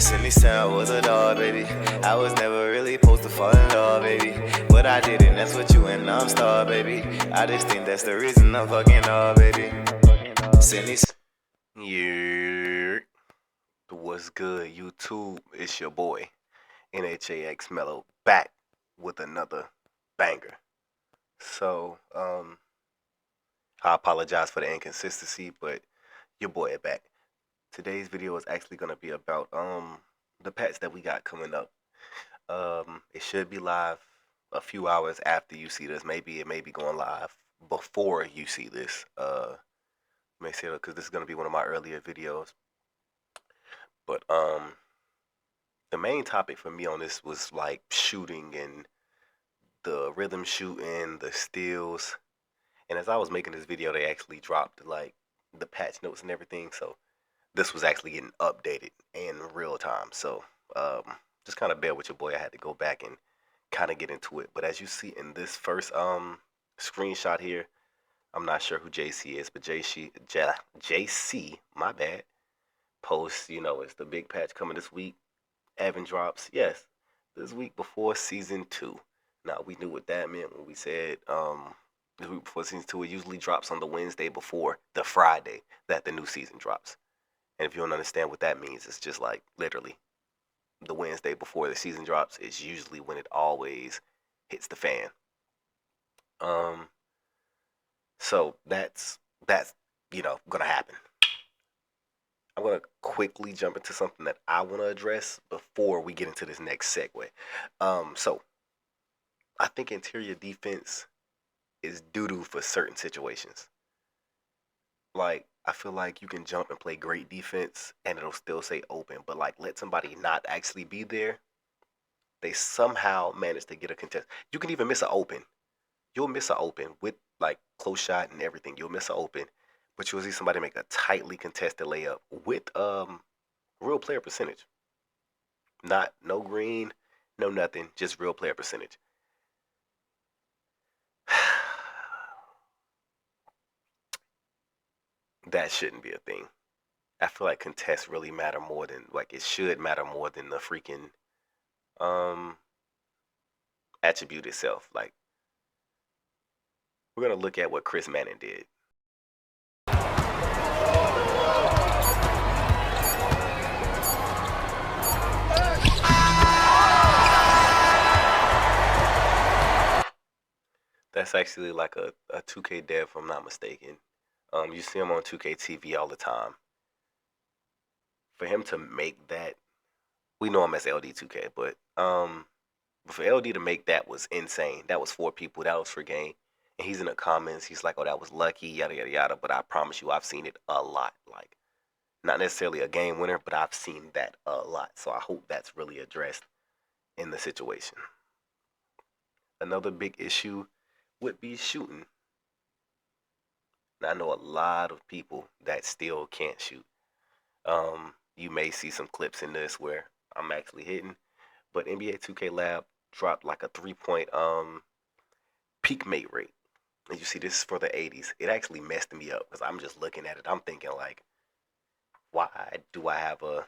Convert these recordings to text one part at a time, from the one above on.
Cindy said I was a dog, baby. I was never really supposed to fall in love, baby. But I did, and that's what you and I'm star, baby. I just think that's the reason I'm fucking up, baby. Cindy. Yeah, what's good, YouTube? It's your boy NHAX Mellow back with another banger. So, I apologize for the inconsistency, but your boy is back. Today's video is actually gonna be about the patch that we got coming up. It should be live a few hours after you see this. Maybe it may be going live before you see this. May say because this is gonna be one of my earlier videos. But the main topic for me on this was like shooting and the rhythm shooting, the steals. And as I was making this video, they actually dropped like the patch notes and everything. So this was actually getting updated in real time. So just kind of bear with your boy. I had to go back and kind of get into it. But as you see in this first screenshot here, I'm not sure who JC is, but JC, my bad, posts, it's the big patch coming this week. Evan drops, yes, this week before season 2. Now we knew what that meant when we said this week before season 2. It usually drops on the Wednesday before the Friday that the new season drops. And if you don't understand what that means, it's just like literally the Wednesday before the season drops is usually when it always hits the fan. So that's gonna happen. I'm going to quickly jump into something that I want to address before we get into this next segue. So I think interior defense is doo-doo for certain situations. Like, I feel like you can jump and play great defense and it'll still say open, but like let somebody not actually be there. They somehow manage to get a contest. You can even miss an open. You'll miss an open with like close shot and everything. You'll miss an open, but you'll see somebody make a tightly contested layup with real player percentage. Not no green, no nothing, just real player percentage. That shouldn't be a thing. I feel like contests really matter more than like it should matter more than the freaking attribute itself. Like we're gonna look at what Chris Manning did. That's actually like a 2K dev, if I'm not mistaken. You see him on 2K TV all the time. For him to make that, we know him as LD2K, but for LD to make that was insane. That was 4 people. That was for game. And he's in the comments. He's like, "Oh, that was lucky, yada yada yada." But I promise you, I've seen it a lot. Like, not necessarily a game winner, but I've seen that a lot. So I hope that's really addressed in the situation. Another big issue would be shooting. And I know a lot of people that still can't shoot. You may see some clips in this where I'm actually hitting, but NBA 2K Lab dropped like a 3-point peak mate rate. And you see this is for the 80s. It actually messed me up because I'm just looking at it. I'm thinking like, why do I have a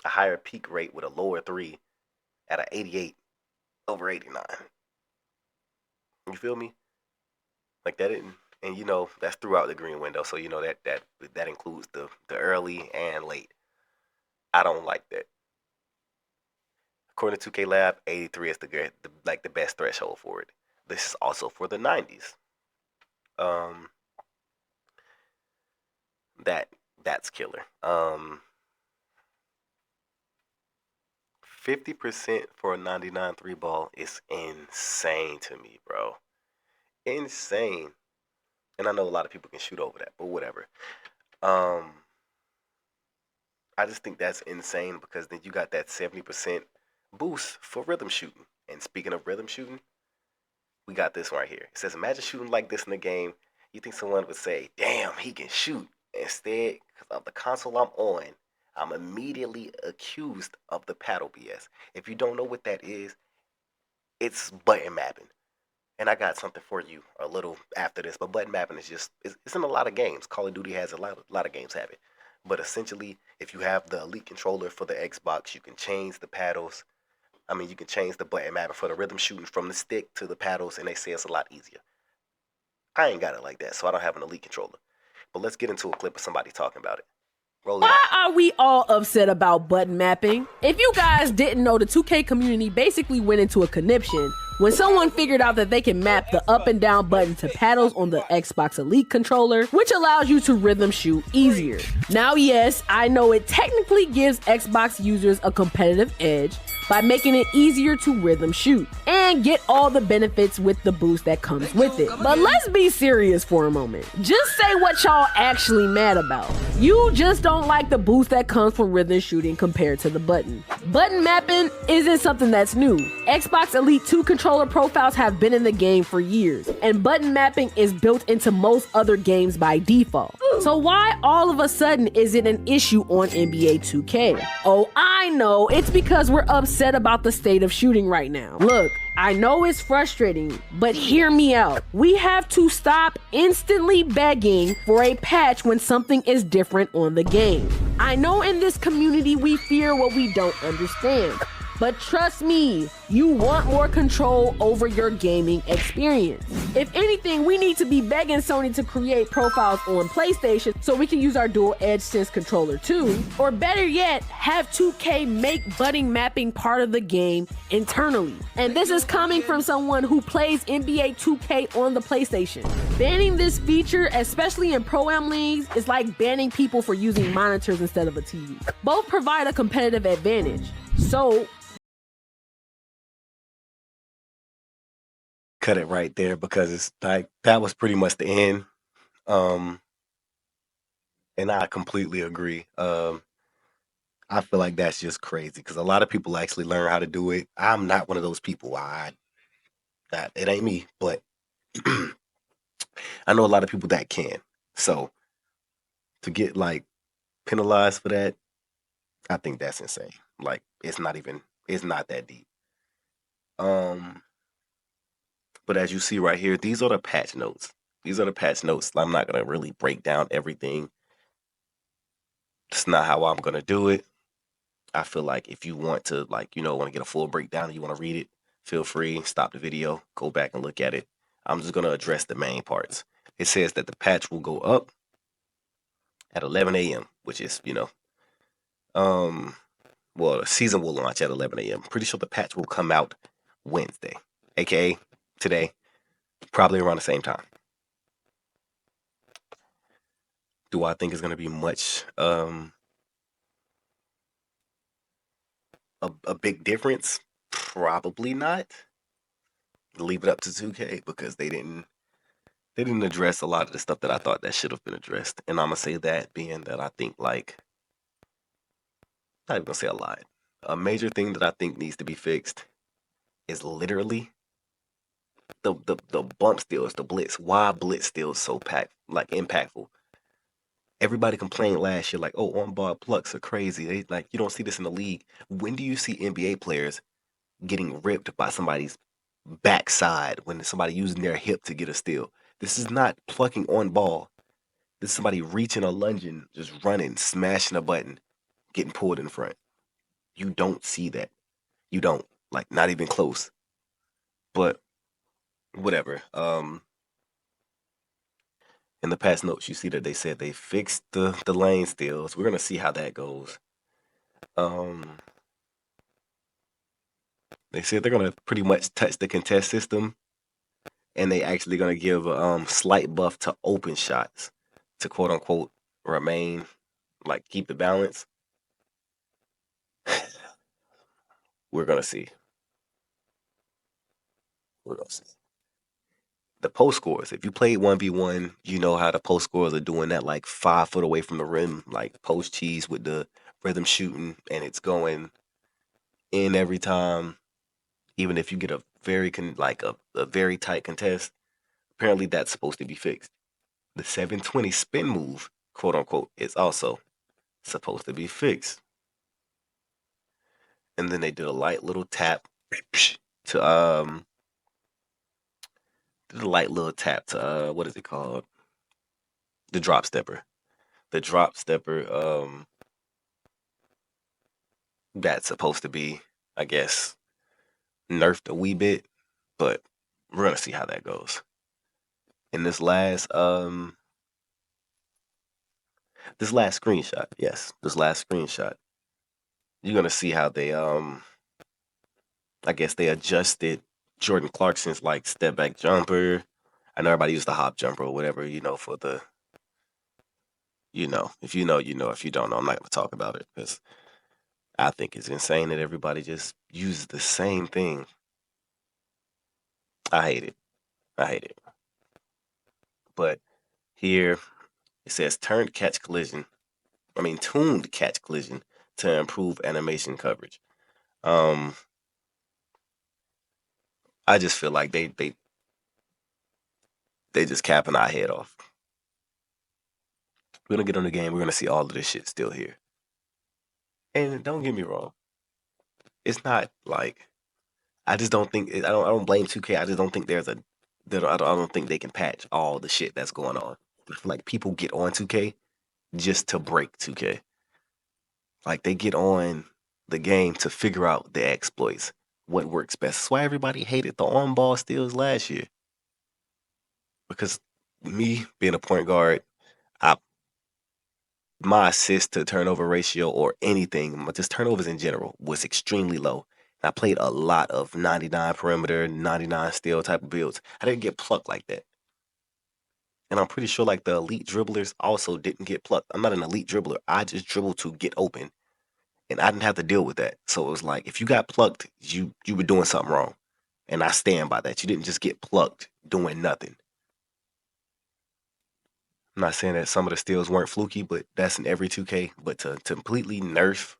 higher peak rate with a lower 3 at an 88 over 89? You feel me? Like that didn't, and that's throughout the green window. So that includes the early and late. I don't like that. According to 2K Lab, 83 is the best threshold for it. This is also for the 90s. That's killer. 50% for a 99 3-ball is insane to me, bro. Insane. And I know a lot of people can shoot over that, but whatever. I just think that's insane because then you got that 70% boost for rhythm shooting. And speaking of rhythm shooting, we got this right here. It says, imagine shooting like this in the game. You think someone would say, damn, he can shoot. Instead, because of the console I'm on, I'm immediately accused of the paddle BS. If you don't know what that is, it's button mapping. And I got something for you a little after this, but button mapping is it's in a lot of games. Call of Duty has a lot of games have it. But essentially, if you have the Elite controller for the Xbox, you can change the paddles. I mean, you can change the button mapping for the rhythm shooting from the stick to the paddles, and they say it's a lot easier. I ain't got it like that, so I don't have an Elite controller. But let's get into a clip of somebody talking about it. Why are we all upset about button mapping? If you guys didn't know, the 2K community basically went into a conniption when someone figured out that they can map the up and down button to paddles on the Xbox Elite controller, which allows you to rhythm shoot easier. Now, yes, I know it technically gives Xbox users a competitive edge by making it easier to rhythm shoot and get all the benefits with the boost that comes with it. But let's be serious for a moment. Just say what y'all actually mad about. You just don't like the boost that comes from rhythm shooting compared to the button. Button mapping isn't something that's new. Xbox Elite 2 controller profiles have been in the game for years, and button mapping is built into most other games by default. So why all of a sudden is it an issue on NBA 2K? Oh, I know, it's because we're upset about the state of shooting right now. Look, I know it's frustrating, but hear me out. We have to stop instantly begging for a patch when something is different on the game. I know in this community we fear what we don't understand, but trust me, you want more control over your gaming experience. If anything, we need to be begging Sony to create profiles on PlayStation so we can use our dual edge sense controller too. Or better yet, have 2K make button mapping part of the game internally. And this is coming from someone who plays NBA 2K on the PlayStation. Banning this feature, especially in Pro-Am leagues, is like banning people for using monitors instead of a TV. Both provide a competitive advantage. So, cut it right there because it's like that was pretty much the end. And I completely agree. I feel like that's just crazy because a lot of people actually learn how to do it. I'm not one of those people. It ain't me, but I know a lot of people that can. So to get like penalized for that, I think that's insane. Like it's not that deep. But as you see right here, these are the patch notes. I'm not gonna really break down everything. It's not how I'm gonna do it. I feel like if you want to want to get a full breakdown and you want to read it, feel free, stop the video, go back and look at it. I'm just gonna address the main parts. It says that the patch will go up at 11 a.m., which is, the season will launch at 11 a.m. Pretty sure the patch will come out Wednesday, aka today, probably around the same time. Do I think it's gonna be much a big difference? Probably not. Leave it up to 2K because they didn't address a lot of the stuff that I thought that should have been addressed. And I'm gonna say that being that I think not even gonna say a lot. A major thing that I think needs to be fixed is literally the bump steals, the blitz. Why blitz steals so impactful? Everybody complained last year, like, oh, on-ball plucks are crazy. They you don't see this in the league. When do you see NBA players getting ripped by somebody's backside when somebody using their hip to get a steal? This is not plucking on ball. This is somebody reaching or lunging, just running, smashing a button, getting pulled in front. You don't see that. You don't. Not even close. But whatever. In the past notes, you see that they said they fixed the lane steals. We're gonna see how that goes. They said they're gonna pretty much touch the contest system, and they actually gonna give a slight buff to open shots to quote unquote remain, keep the balance. We're gonna see. The post scores. If you played 1v1, you know how the post scores are doing that 5 foot away from the rim, post cheese with the rhythm shooting, and it's going in every time. Even if you get a very a very tight contest, apparently that's supposed to be fixed. The 720 spin move, quote unquote, is also supposed to be fixed. And then they did a light little tap to what is it called? The drop stepper. the drop stepper, that's supposed to be, I guess, nerfed a wee bit, but we're gonna see how that goes. In this last screenshot, yes, this last screenshot, you're gonna see how they I guess they adjusted Jordan Clarkson's like step back jumper. I know everybody used the hop jumper or whatever, for the, if you know, if you don't know, I'm not gonna talk about it because I think it's insane that everybody just uses the same thing. I hate it. I hate it. But here it says tuned catch collision to improve animation coverage. I just feel like they just capping our head off. We're gonna get on the game. We're gonna see all of this shit still here. And don't get me wrong, it's not like I just don't think I don't blame 2K. I just don't think I don't think they can patch all the shit that's going on. I feel like people get on 2K just to break 2K. Like they get on the game to figure out the exploits, what works best. That's why everybody hated the on-ball steals last year. Because me being a point guard, my assist to turnover ratio or anything, just turnovers in general, was extremely low. I played a lot of 99 perimeter, 99 steal type of builds. I didn't get plucked like that. And I'm pretty sure like the elite dribblers also didn't get plucked. I'm not an elite dribbler. I just dribble to get open. And I didn't have to deal with that. So it was like if you got plucked, you were doing something wrong. And I stand by that. You didn't just get plucked doing nothing. I'm not saying that some of the steals weren't fluky, but that's in every 2K. But to completely nerf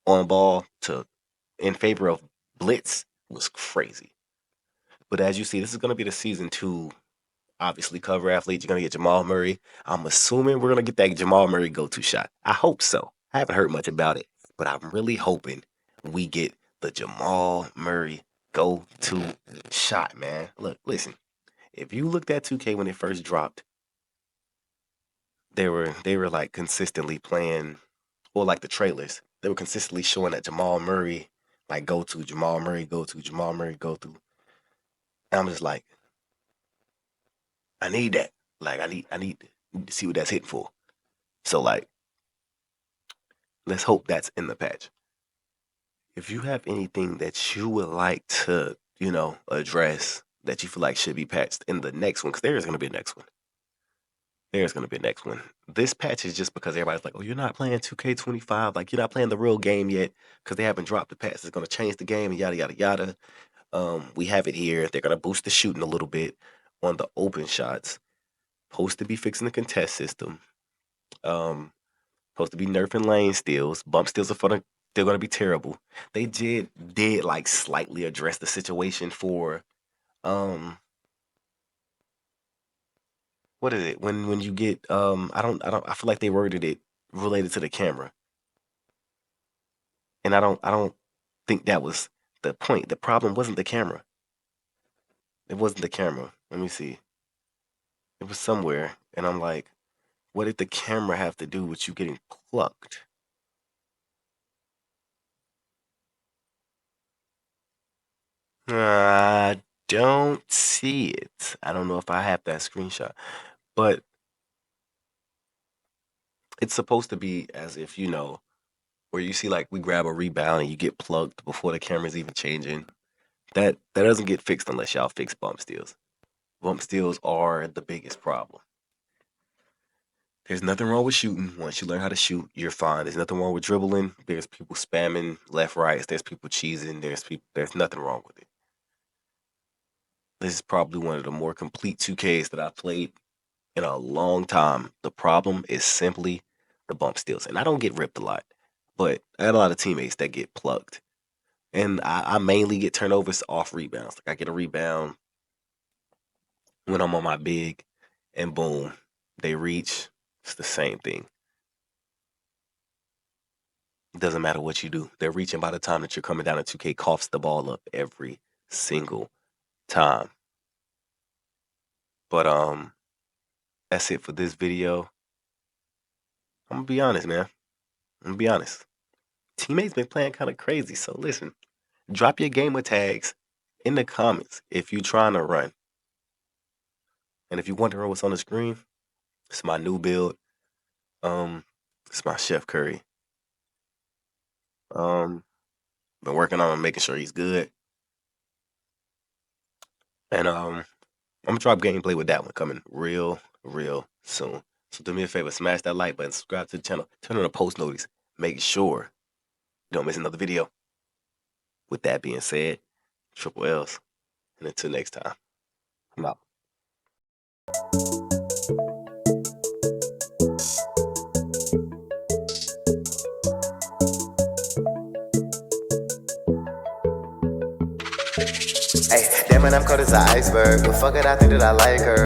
on ball in favor of blitz was crazy. But as you see, this is going to be the season 2, obviously, cover athlete. You're going to get Jamal Murray. I'm assuming we're going to get that Jamal Murray go-to shot. I hope so. I haven't heard much about it, but I'm really hoping we get the Jamal Murray go-to shot, man. Look, listen. If you looked at 2K when it first dropped, they were like consistently playing, or like the trailers, they were consistently showing that Jamal Murray, like go-to, Jamal Murray go-to, Jamal Murray go-to. And I'm just like, I need that. Like I need to see what that's hitting for. So like, let's hope that's in the patch. If you have anything that you would like to, address that you feel like should be patched in the next one, because there is going to be a next one. There's going to be a next one. This patch is just because everybody's like, oh, you're not playing 2K25. Like, you're not playing the real game yet because they haven't dropped the patch that's going to change the game and yada, yada, yada. We have it here. They're going to boost the shooting a little bit on the open shots. Supposed to be fixing the contest system. Supposed to be nerfing lane steals. Bump steals they're going to be terrible. They did like slightly address the situation for what is it when you get I feel like they worded it related to the camera, and I don't think that was the point. The problem wasn't the camera. It wasn't the camera. Let me see. It was somewhere, and I'm like, what did the camera have to do with you getting plucked? I don't see it. I don't know if I have that screenshot, but it's supposed to be as if, where you see like we grab a rebound and you get plugged before the camera's even changing. That doesn't get fixed unless y'all fix bump steals. Bump steals are the biggest problem. There's nothing wrong with shooting. Once you learn how to shoot, you're fine. There's nothing wrong with dribbling. There's people spamming left, right. There's people cheesing. There's nothing wrong with it. This is probably one of the more complete 2Ks that I've played in a long time. The problem is simply the bump steals. And I don't get ripped a lot, but I had a lot of teammates that get plugged. And I mainly get turnovers off rebounds. Like I get a rebound when I'm on my big, and boom, they reach. It's the same thing. It doesn't matter what you do. They're reaching by the time that you're coming down, and 2K coughs the ball up every single time. But that's it for this video. I'm gonna be honest, man. I'm gonna be honest. Teammates been playing kind of crazy. So listen, drop your gamer tags in the comments if you're trying to run. And if you're wondering what's on the screen, it's my new build. It's my Chef Curry. Been working on making sure he's good. And I'm gonna drop gameplay with that one coming real soon. So do me a favor, smash that like button, subscribe to the channel, turn on the post notice, make sure you don't miss another video. With that being said, Triple L's, and until next time, I'm out. Hey, damn it, I'm cold as an iceberg. But fuck it, I think that I like her.